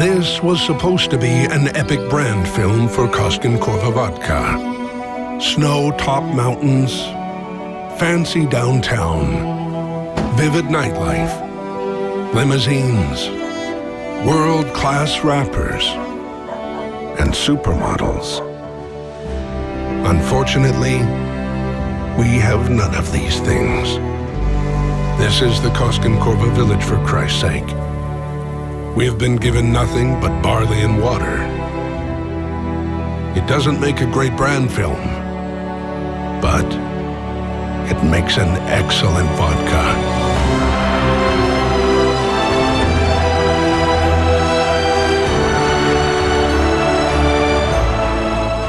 This was supposed to be an epic brand film for Koskenkorva Vodka. Snow-topped mountains, fancy downtown, vivid nightlife, limousines, world-class rappers, and supermodels. Unfortunately, we have none of these things. This is the Koskenkorva village, for Christ's sake. We have been given nothing but barley and water. It doesn't make a great brand film, but it makes an excellent vodka.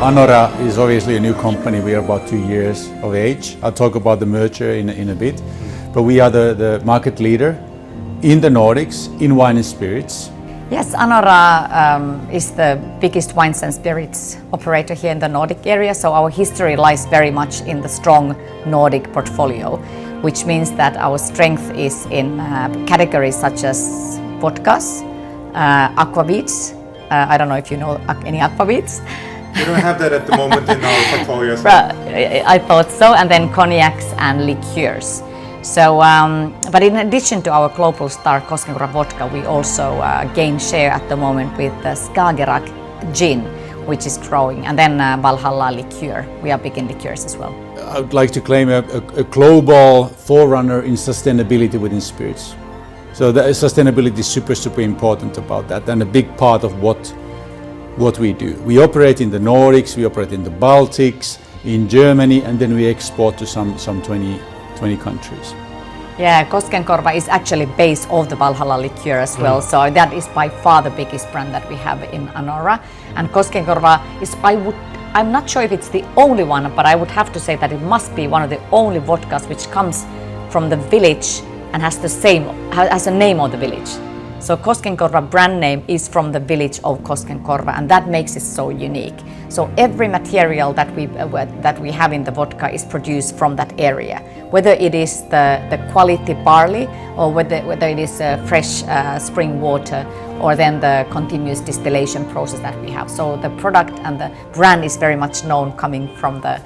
Anora is obviously a new company. We are about 2 years of age. I'll talk about the merger in a bit. But we are the market leader in the Nordics in wine and spirits. Yes, Anora is the biggest wines and spirits operator here in the Nordic area, so our history lies very much in the strong Nordic portfolio, which means that our strength is in categories such as vodkas, aquavits. I don't know if you know any aquavits. We don't have that at the moment in our portfolio. So. I thought so, and then cognacs and liqueurs. So, but in addition to our global star Koskenkorva vodka, we also gain share at the moment with the Skagerrak gin, which is growing, and then Valhalla liqueur. We are big in liqueurs as well. I would like to claim a global forerunner in sustainability within spirits. So the sustainability is super important about that, and a big part of what we do. We operate in the Nordics, we operate in the Baltics, in Germany, and then we export to some 20 countries. Yeah, Koskenkorva is actually based off the Valhalla liqueur as well, so that is by far the biggest brand that we have in Anora. And Koskenkorva is, I'm not sure if it's the only one, but I would have to say that it must be one of the only vodkas which comes from the village and has a name of the village. So Koskenkorva brand name is from the village of Koskenkorva, and that makes it so unique. So every material that we have in the vodka is produced from that area, whether it is the quality barley or whether it is fresh spring water or then the continuous distillation process that we have. So the product and the brand is very much known coming from the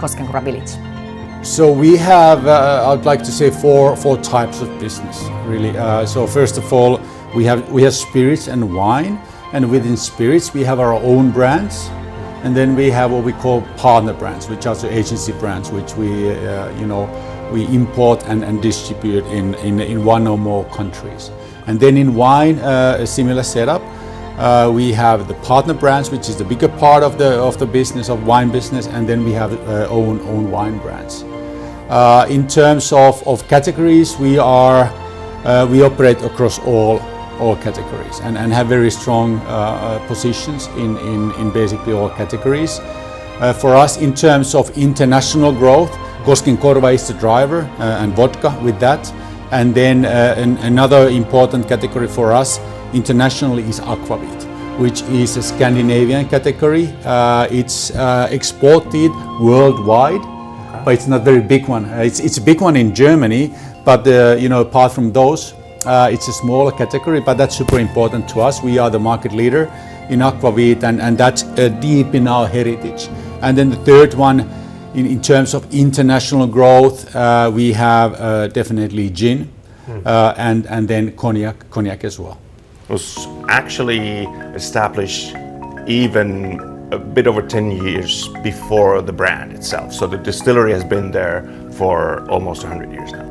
Koskenkorva village. So we have, I'd like to say, four types of business, really. So first of all, we have spirits and wine, and within spirits we have our own brands, and then we have what we call partner brands, which are the agency brands, which we import and distribute in one or more countries. And then in wine, a similar setup. We have the partner brands, which is the bigger part of the business of wine business, and then we have own wine brands. In terms of categories, we operate across all categories and have very strong positions in basically all categories. For us, in terms of international growth, Koskenkorva is the driver and vodka with that. And then another important category for us internationally is aquavit, which is a Scandinavian category. It's exported worldwide, but it's not a very big one. It's a big one in Germany, but apart from those, it's a smaller category, but that's super important to us. We are the market leader in aquavit, and that's deep in our heritage. And then the third one, in terms of international growth, we have definitely gin, and then cognac as well. It was actually established even a bit over 10 years before the brand itself. So the distillery has been there for almost 100 years now.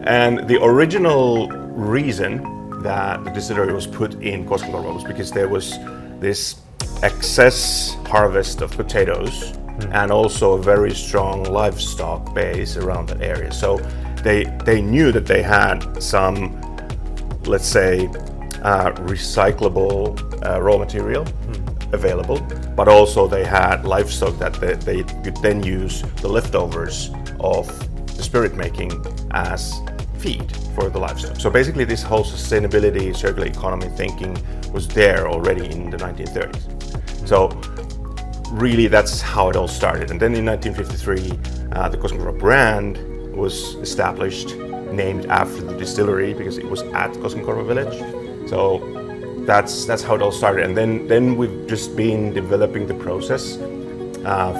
And the original reason that the distillery was put in Koskenkorva was because there was this excess harvest of potatoes and also a very strong livestock base around that area. So they knew that they had some, let's say, recyclable raw material available, but also they had livestock that they could then use the leftovers of the spirit making as feed for the livestock. So basically this whole sustainability, circular economy thinking was there already in the 1930s. So really that's how it all started. And then in 1953, the Koskenkorva brand was established, named after the distillery because it was at Koskenkorva village. So that's how it all started. And then we've just been developing the process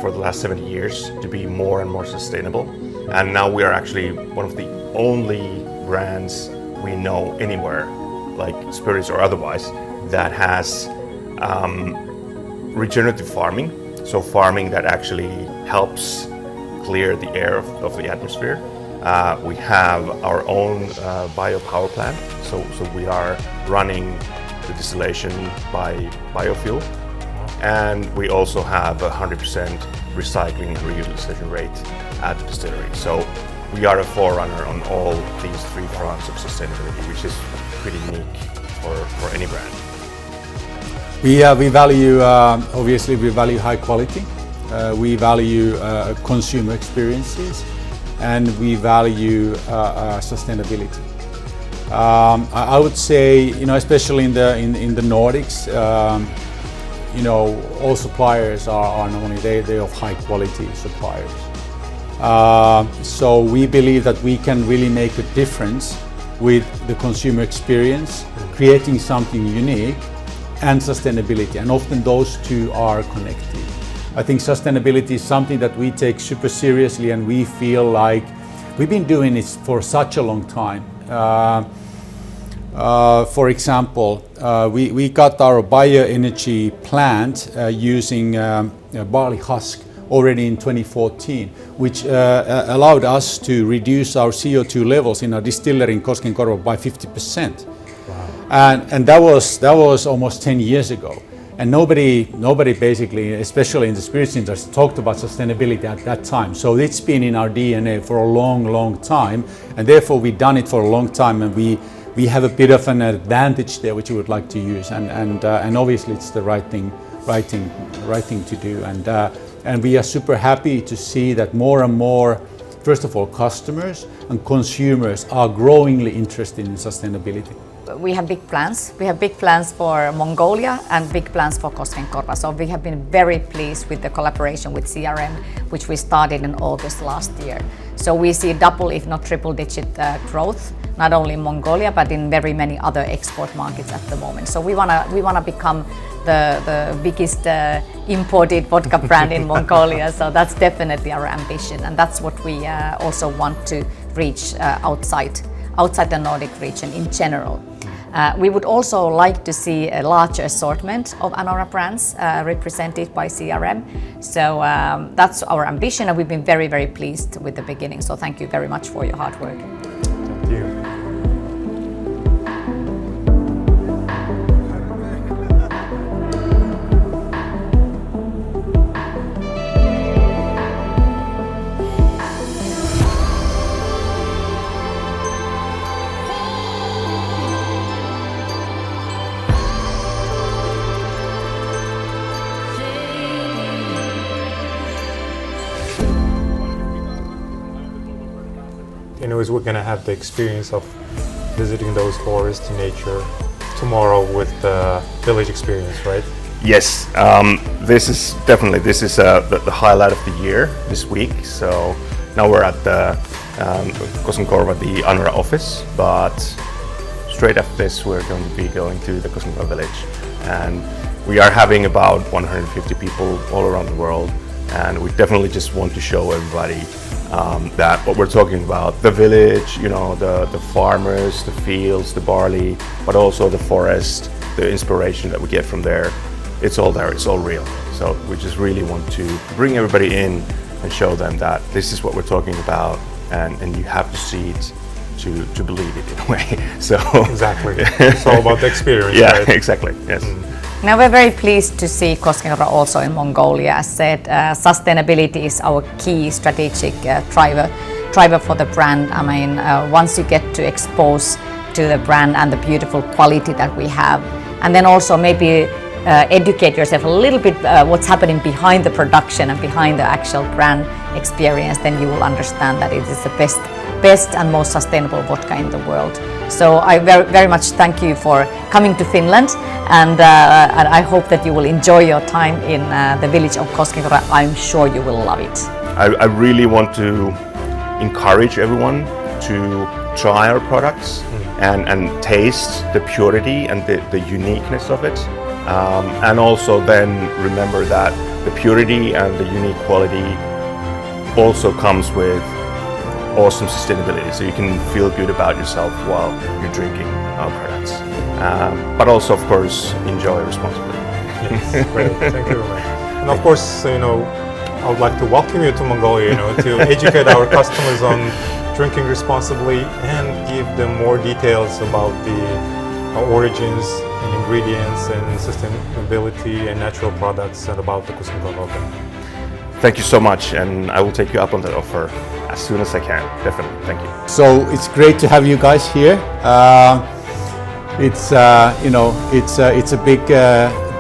for the last 70 years to be more and more sustainable. And now we are actually one of the only brands we know anywhere, like spirits or otherwise, that has regenerative farming. So farming that actually helps clear the air of the atmosphere. We have our own biopower plant, so we are running the distillation by biofuel, and we also have 100% recycling and reutilization rate at the distillery. So we are a forerunner on all these three fronts of sustainability, which is pretty unique for any brand. We value, obviously we value high quality, we value consumer experiences, and we value sustainability. I would say, especially in the Nordics, all suppliers are normally they're of high quality suppliers. So we believe that we can really make a difference with the consumer experience, creating something unique, and sustainability, and often those two are connected. I think sustainability is something that we take super seriously, and we feel like we've been doing this for such a long time. For example, we got our bioenergy plant using barley husk already in 2014, which allowed us to reduce our CO2 levels in our distillery in Koskenkorva by 50%. Wow. And that was almost 10 years ago. And nobody basically, especially in the spirits industry, talked about sustainability at that time. So it's been in our DNA for a long, long time, and therefore we've done it for a long time, and we have a bit of an advantage there which we would like to use, and obviously it's the right thing to do, and we are super happy to see that more and more, first of all, customers and consumers are growingly interested in sustainability. We have big plans. We have big plans for Mongolia and big plans for Koskenkorva. So we have been very pleased with the collaboration with CRM, which we started in August last year. So we see double, if not triple-digit growth, not only in Mongolia but in very many other export markets at the moment. So we wanna become the biggest imported vodka brand in Mongolia. So that's definitely our ambition, and that's what we also want to reach outside the Nordic region in general. We would also like to see a larger assortment of Anora brands represented by CRM. So that's our ambition, and we've been very, very pleased with the beginning. So thank you very much for your hard work. Thank you. Anyways, we're gonna have the experience of visiting those forests in nature tomorrow with the village experience, right? Yes, this is the highlight of the year this week. So now we're at the Koskenkorva, the Anora office, but straight after this we're going to be going to the Koskenkorva village, and we are having about 150 people all around the world, and we definitely just want to show everybody that what we're talking about, the village, the farmers, the fields, the barley, but also the forest, the inspiration that we get from there, it's all there, it's all real. So we just really want to bring everybody in and show them that this is what we're talking about, and you have to see it to believe it in a way. So exactly, it's all about the experience. Yeah, right? Exactly, yes. Now we're very pleased to see Koskenkorva also in Mongolia. As said, sustainability is our key strategic driver for the brand. I mean, once you get to expose to the brand and the beautiful quality that we have, and then also maybe educate yourself a little bit what's happening behind the production and behind the actual brand experience, then you will understand that it is the best and most sustainable vodka in the world. So I very much thank you for coming to Finland, and I hope that you will enjoy your time in the village of Koskenkorva. I'm sure you will love it. I really want to encourage everyone to try our products and taste the purity and the uniqueness of it. And also then remember that the purity and the unique quality also comes with awesome sustainability, so you can feel good about yourself while you're drinking our products. But also, of course, enjoy responsibly. Yes, great. Thank you very much. And of course, I would like to welcome you to Mongolia, to educate our customers on drinking responsibly and give them more details about the origins and ingredients and sustainability and natural products and about the Koskenkorva brand. Thank you so much, and I will take you up on that offer as soon as I can. Definitely. Thank you. So it's great to have you guys here. It's a big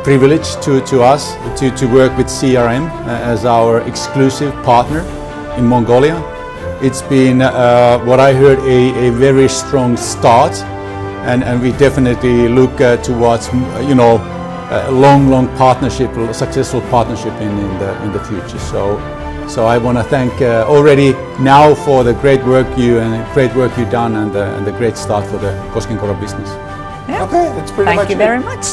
privilege to us to work with CRM as our exclusive partner in Mongolia. It's been what I heard a very strong start, and we definitely look towards a long partnership, successful partnership in the future. So I want to thank already now for the great work you've done and the great start for the Koskenkorva business. Yeah. Okay, that's pretty much Thank you it. very much.